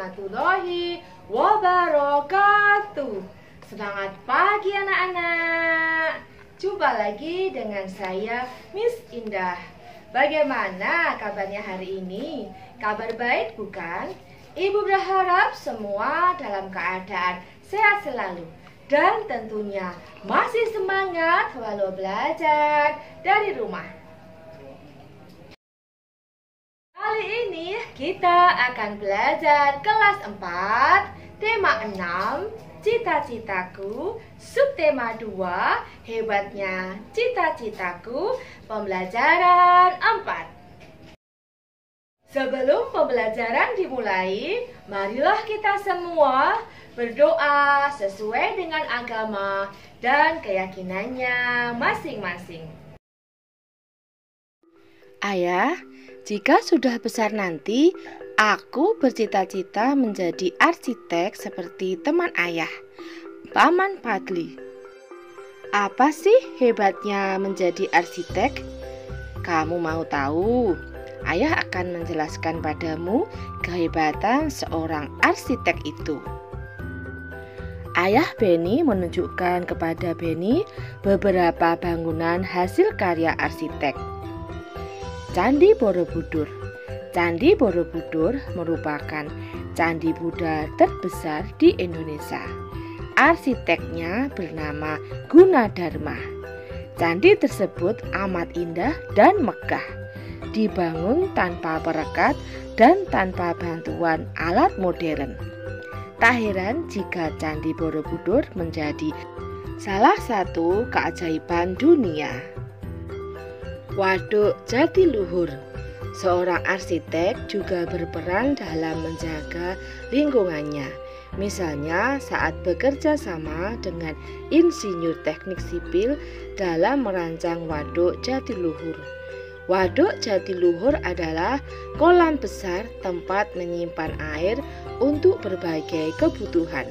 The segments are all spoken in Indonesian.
warahmatullahi wabarakatuh. Semangat pagi anak-anak. Jumpa lagi dengan saya Miss Indah. Bagaimana kabarnya hari ini? Kabar baik bukan? Ibu berharap semua dalam keadaan sehat selalu dan tentunya masih semangat walau belajar dari rumah. Kali ini kita akan belajar kelas 4, tema 6, cita-citaku, subtema 2, hebatnya cita-citaku, pembelajaran 4. Sebelum pembelajaran dimulai, marilah kita semua berdoa sesuai dengan agama dan keyakinannya masing-masing. Ayah, jika sudah besar nanti, aku bercita-cita menjadi arsitek seperti teman ayah, Paman Fadli. Apa sih hebatnya menjadi arsitek? Kamu mau tahu? Ayah akan menjelaskan padamu kehebatan seorang arsitek itu. Ayah Beni menunjukkan kepada Beni beberapa bangunan hasil karya arsitek. Candi Borobudur. Candi Borobudur merupakan candi Buddha terbesar di Indonesia. Arsiteknya bernama Gunadarma. Candi tersebut amat indah dan megah. Dibangun tanpa perekat dan tanpa bantuan alat modern. Tak heran jika Candi Borobudur menjadi salah satu keajaiban dunia. Waduk Jatiluhur. Seorang arsitek juga berperan dalam menjaga lingkungannya. Misalnya saat bekerja sama dengan insinyur teknik sipil dalam merancang Waduk Jatiluhur. Waduk Jatiluhur adalah kolam besar tempat menyimpan air untuk berbagai kebutuhan.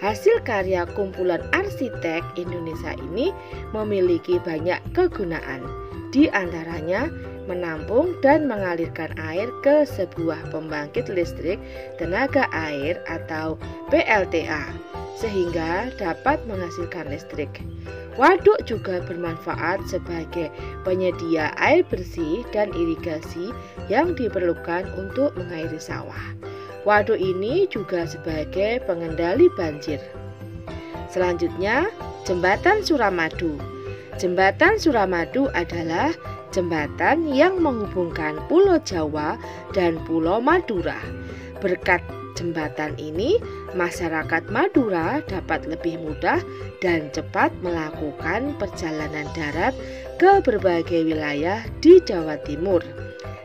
Hasil karya kumpulan arsitek Indonesia ini memiliki banyak kegunaan. Di antaranya menampung dan mengalirkan air ke sebuah pembangkit listrik tenaga air atau PLTA sehingga dapat menghasilkan listrik. Waduk juga bermanfaat sebagai penyedia air bersih dan irigasi yang diperlukan untuk mengairi sawah. Waduk ini juga sebagai pengendali banjir. Selanjutnya, Jembatan Suramadu. Jembatan Suramadu adalah jembatan yang menghubungkan Pulau Jawa dan Pulau Madura. Berkat jembatan ini, masyarakat Madura dapat lebih mudah dan cepat melakukan perjalanan darat ke berbagai wilayah di Jawa Timur.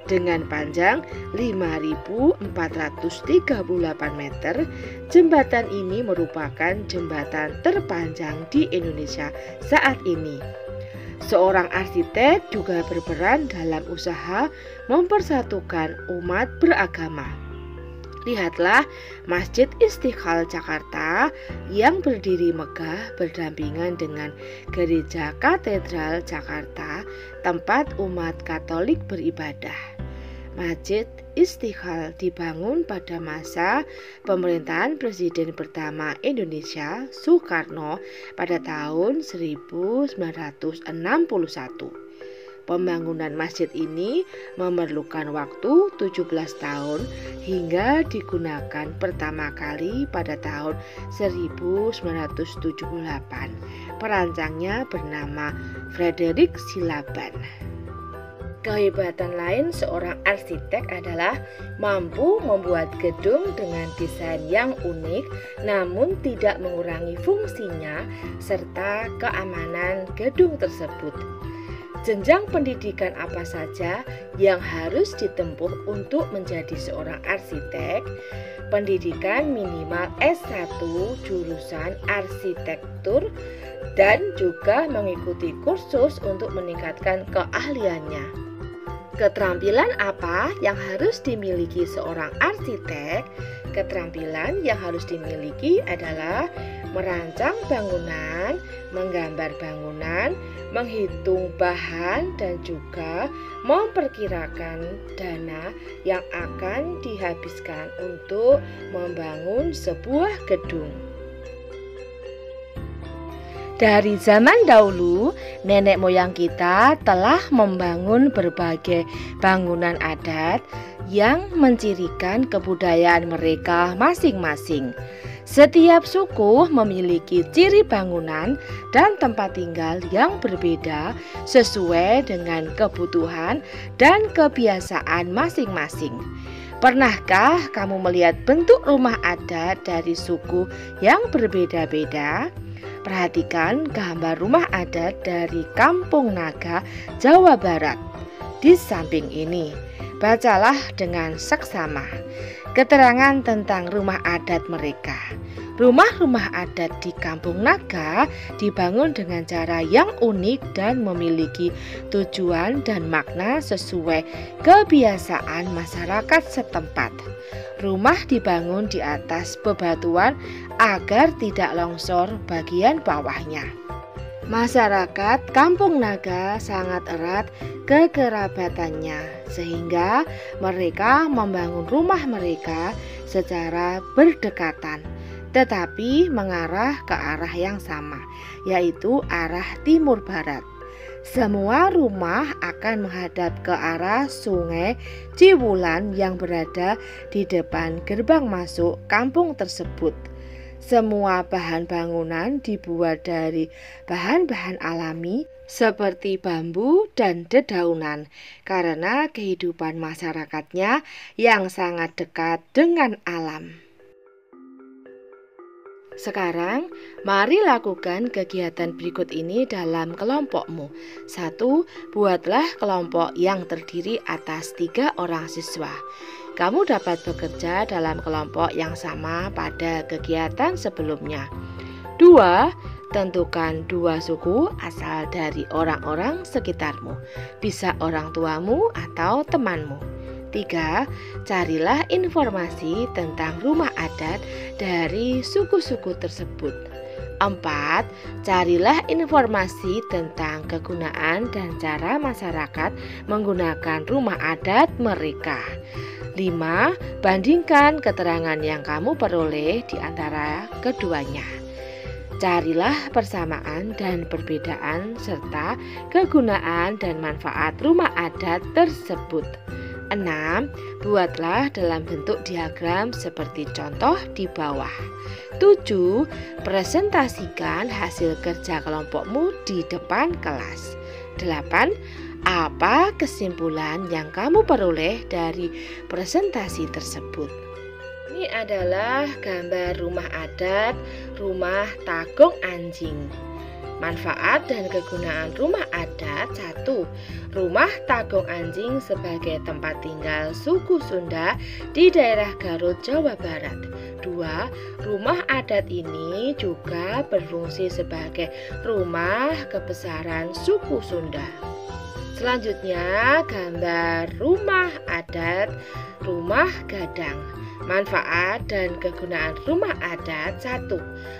Dengan panjang 5.438 meter, jembatan ini merupakan jembatan terpanjang di Indonesia saat ini. Seorang arsitek juga berperan dalam usaha mempersatukan umat beragama. Lihatlah Masjid Istiqlal Jakarta yang berdiri megah berdampingan dengan Gereja Katedral Jakarta, tempat umat Katolik beribadah. Masjid Istiqlal dibangun pada masa pemerintahan Presiden pertama Indonesia, Soekarno, pada tahun 1961. Pembangunan masjid ini memerlukan waktu 17 tahun hingga digunakan pertama kali pada tahun 1978. Perancangnya bernama Frederick Silaban. Kehebatan lain seorang arsitek adalah mampu membuat gedung dengan desain yang unik namun tidak mengurangi fungsinya serta keamanan gedung tersebut. Jenjang pendidikan apa saja yang harus ditempuh untuk menjadi seorang arsitek? Pendidikan minimal S1 jurusan arsitektur dan juga mengikuti kursus untuk meningkatkan keahliannya. Keterampilan apa yang harus dimiliki seorang arsitek? Keterampilan yang harus dimiliki adalah merancang bangunan, menggambar bangunan, menghitung bahan, dan juga memperkirakan dana yang akan dihabiskan untuk membangun sebuah gedung. Dari zaman dahulu, nenek moyang kita telah membangun berbagai bangunan adat yang mencirikan kebudayaan mereka masing-masing. Setiap suku memiliki ciri bangunan dan tempat tinggal yang berbeda sesuai dengan kebutuhan dan kebiasaan masing-masing. Pernahkah kamu melihat bentuk rumah adat dari suku yang berbeda-beda? Perhatikan gambar rumah adat dari Kampung Naga, Jawa Barat. Di samping ini, bacalah dengan seksama keterangan tentang rumah adat mereka. Rumah-rumah adat di Kampung Naga dibangun dengan cara yang unik dan memiliki tujuan dan makna sesuai kebiasaan masyarakat setempat. Rumah dibangun di atas bebatuan agar tidak longsor bagian bawahnya. Masyarakat Kampung Naga sangat erat kekerabatannya, sehingga mereka membangun rumah mereka secara berdekatan, tetapi mengarah ke arah yang sama, yaitu arah timur barat. Semua rumah akan menghadap ke arah Sungai Ciwulan yang berada di depan gerbang masuk kampung tersebut. Semua bahan bangunan dibuat dari bahan-bahan alami seperti bambu dan dedaunan karena kehidupan masyarakatnya yang sangat dekat dengan alam. Sekarang, mari lakukan kegiatan berikut ini dalam kelompokmu. 1. Buatlah kelompok yang terdiri atas 3 orang siswa. Kamu dapat bekerja dalam kelompok yang sama pada kegiatan sebelumnya. 2. Tentukan 2 suku asal dari orang-orang sekitarmu, bisa orang tuamu atau temanmu. 3. Carilah informasi tentang rumah adat dari suku-suku tersebut. 4. Carilah informasi tentang kegunaan dan cara masyarakat menggunakan rumah adat mereka. 5. Bandingkan keterangan yang kamu peroleh di antara keduanya. Carilah persamaan dan perbedaan serta kegunaan dan manfaat rumah adat tersebut. 6. Buatlah dalam bentuk diagram seperti contoh di bawah. 7. Presentasikan hasil kerja kelompokmu di depan kelas. 8. Apa kesimpulan yang kamu peroleh dari presentasi tersebut? Ini adalah gambar rumah adat, rumah Takung Anjing. Manfaat dan kegunaan rumah adat. 1. Rumah Takung Anjing sebagai tempat tinggal suku Sunda di daerah Garut, Jawa Barat. 2. Rumah adat ini juga berfungsi sebagai rumah kebesaran suku Sunda. Selanjutnya, gambar rumah adat rumah gadang. Manfaat dan kegunaan rumah adat. 1.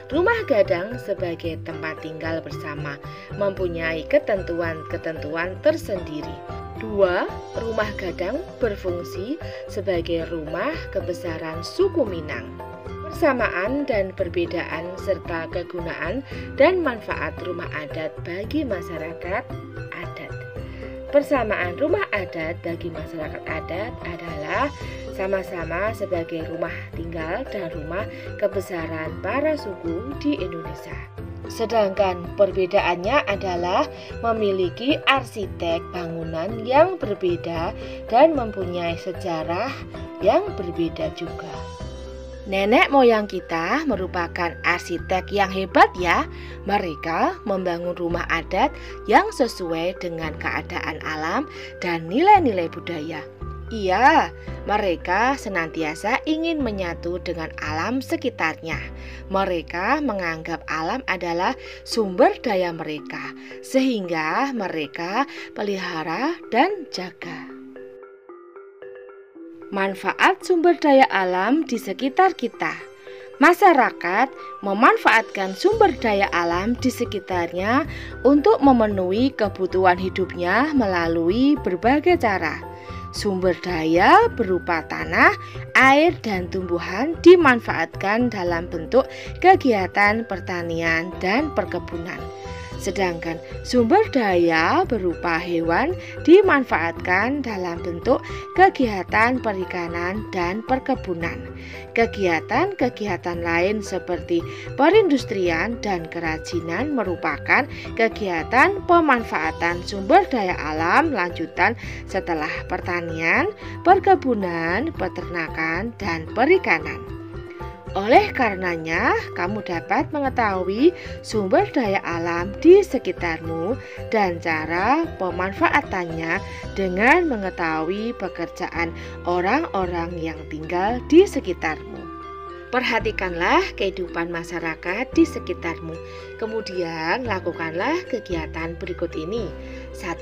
Rumah gadang sebagai tempat tinggal bersama mempunyai ketentuan-ketentuan tersendiri. 2. Rumah gadang berfungsi sebagai rumah kebesaran suku Minang. Persamaan dan perbedaan serta kegunaan dan manfaat rumah adat bagi masyarakat adat. Persamaan rumah adat bagi masyarakat adat adalah sama-sama sebagai rumah tinggal dan rumah kebesaran para suku di Indonesia. Sedangkan perbedaannya adalah memiliki arsitek bangunan yang berbeda dan mempunyai sejarah yang berbeda juga. Nenek moyang kita merupakan arsitek yang hebat ya. Mereka membangun rumah adat yang sesuai dengan keadaan alam dan nilai-nilai budaya. Iya, mereka senantiasa ingin menyatu dengan alam sekitarnya. Mereka menganggap alam adalah sumber daya mereka, sehingga mereka pelihara dan jaga. Manfaat sumber daya alam di sekitar kita. Masyarakat memanfaatkan sumber daya alam di sekitarnya untuk memenuhi kebutuhan hidupnya melalui berbagai cara. Sumber daya berupa tanah, air, dan tumbuhan dimanfaatkan dalam bentuk kegiatan pertanian dan perkebunan. Sedangkan sumber daya berupa hewan dimanfaatkan dalam bentuk kegiatan perikanan dan perkebunan. Kegiatan-kegiatan lain seperti perindustrian dan kerajinan merupakan kegiatan pemanfaatan sumber daya alam lanjutan setelah pertanian, perkebunan, peternakan, dan perikanan. Oleh karenanya, kamu dapat mengetahui sumber daya alam di sekitarmu dan cara pemanfaatannya dengan mengetahui pekerjaan orang-orang yang tinggal di sekitarmu. Perhatikanlah kehidupan masyarakat di sekitarmu. Kemudian lakukanlah kegiatan berikut ini. 1.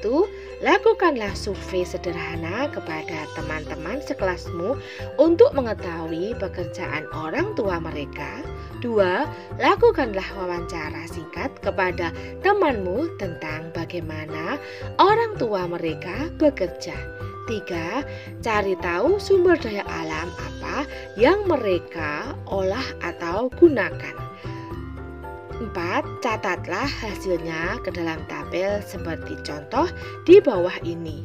Lakukanlah survei sederhana kepada teman-teman sekelasmu untuk mengetahui pekerjaan orang tua mereka. 2. Lakukanlah wawancara singkat kepada temanmu tentang bagaimana orang tua mereka bekerja. 3. Cari tahu sumber daya alam apa yang mereka olah atau gunakan. 4. Catatlah hasilnya ke dalam tabel seperti contoh di bawah ini.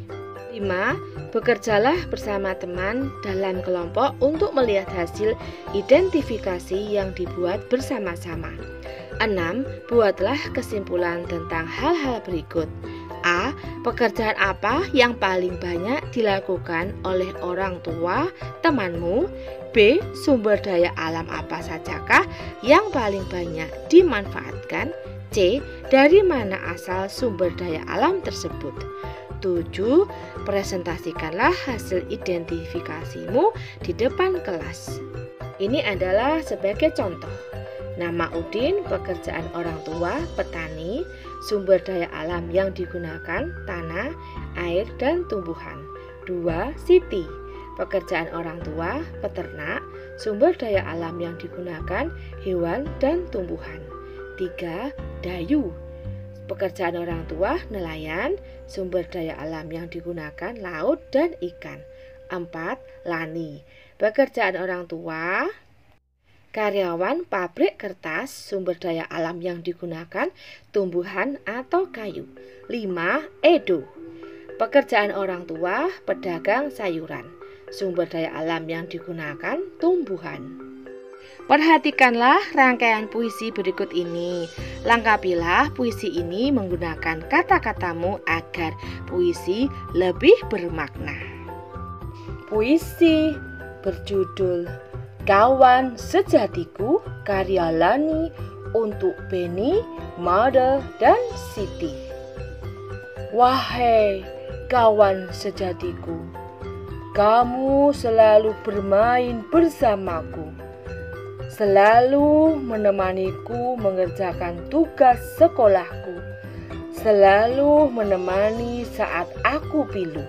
5. Bekerjalah bersama teman dalam kelompok untuk melihat hasil identifikasi yang dibuat bersama-sama. 6. Buatlah kesimpulan tentang hal-hal berikut. A. Pekerjaan apa yang paling banyak dilakukan oleh orang tua temanmu? B. Sumber daya alam apa sajakah yang paling banyak dimanfaatkan? C. Dari mana asal sumber daya alam tersebut? 7. Presentasikanlah hasil identifikasimu di depan kelas. Ini adalah sebagai contoh. Nama Udin, pekerjaan orang tua, petani, sumber daya alam yang digunakan, tanah, air, dan tumbuhan. 2. Siti, pekerjaan orang tua, peternak, sumber daya alam yang digunakan, hewan, dan tumbuhan. 3. Dayu, pekerjaan orang tua, nelayan, sumber daya alam yang digunakan, laut, dan ikan. 4. Lani, pekerjaan orang tua, karyawan pabrik kertas, sumber daya alam yang digunakan, tumbuhan atau kayu. 5. Edo, pekerjaan orang tua, pedagang sayuran, sumber daya alam yang digunakan, tumbuhan. Perhatikanlah rangkaian puisi berikut ini. Lengkapilah puisi ini menggunakan kata-katamu agar puisi lebih bermakna. Puisi berjudul Kawan Sejatiku, karya Lani untuk Beni, Mada, dan Siti. Wahai kawan sejatiku, kamu selalu bermain bersamaku, selalu menemaniku mengerjakan tugas sekolahku, selalu menemani saat aku pilu.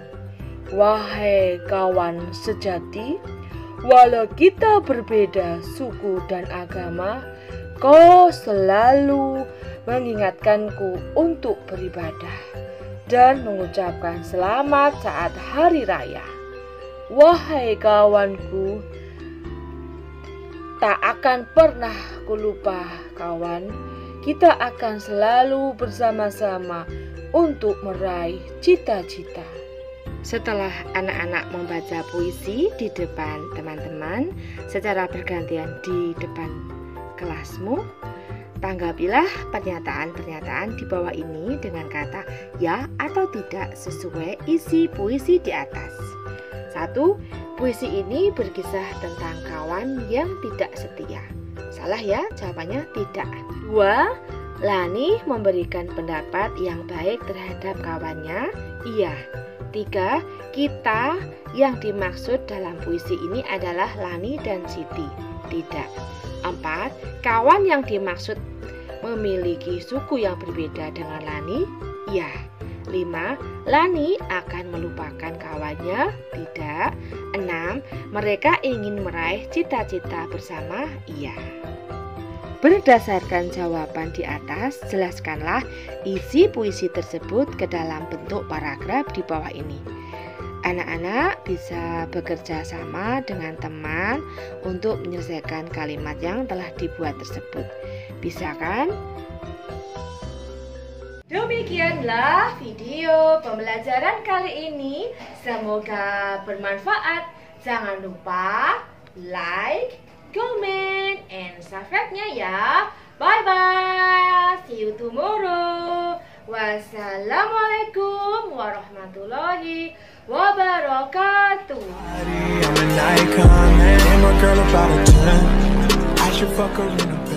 Wahai kawan sejati, walau kita berbeda suku dan agama, kau selalu mengingatkanku untuk beribadah dan mengucapkan selamat saat hari raya. Wahai kawanku, tak akan pernah kulupa kawan, kita akan selalu bersama-sama untuk meraih cita-cita. Setelah anak-anak membaca puisi di depan teman-teman secara bergantian di depan kelasmu, tanggapilah pernyataan-pernyataan di bawah ini dengan kata ya atau tidak sesuai isi puisi di atas. 1. Puisi ini berkisah tentang kawan yang tidak setia. Salah ya, jawabannya tidak. 2. Lani memberikan pendapat yang baik terhadap kawannya. Iya. 3. Kita yang dimaksud dalam puisi ini adalah Lani dan Siti. Tidak. 4. Kawan yang dimaksud memiliki suku yang berbeda dengan Lani. Iya. 5. Lani akan melupakan kawannya? Tidak. 6. Mereka ingin meraih cita-cita bersama? Iya. Berdasarkan jawaban di atas, jelaskanlah isi puisi tersebut ke dalam bentuk paragraf di bawah ini. Anak-anak bisa bekerja sama dengan teman untuk menyelesaikan kalimat yang telah dibuat tersebut. Bisa kan? Demikianlah video pembelajaran kali ini. Semoga bermanfaat. Jangan lupa like, comment, and subscribe-nya ya. Bye-bye. See you tomorrow. Wassalamualaikum warahmatullahi wabarakatuh. I'm an icon, man. And my girl about a 10. I should fuck her in a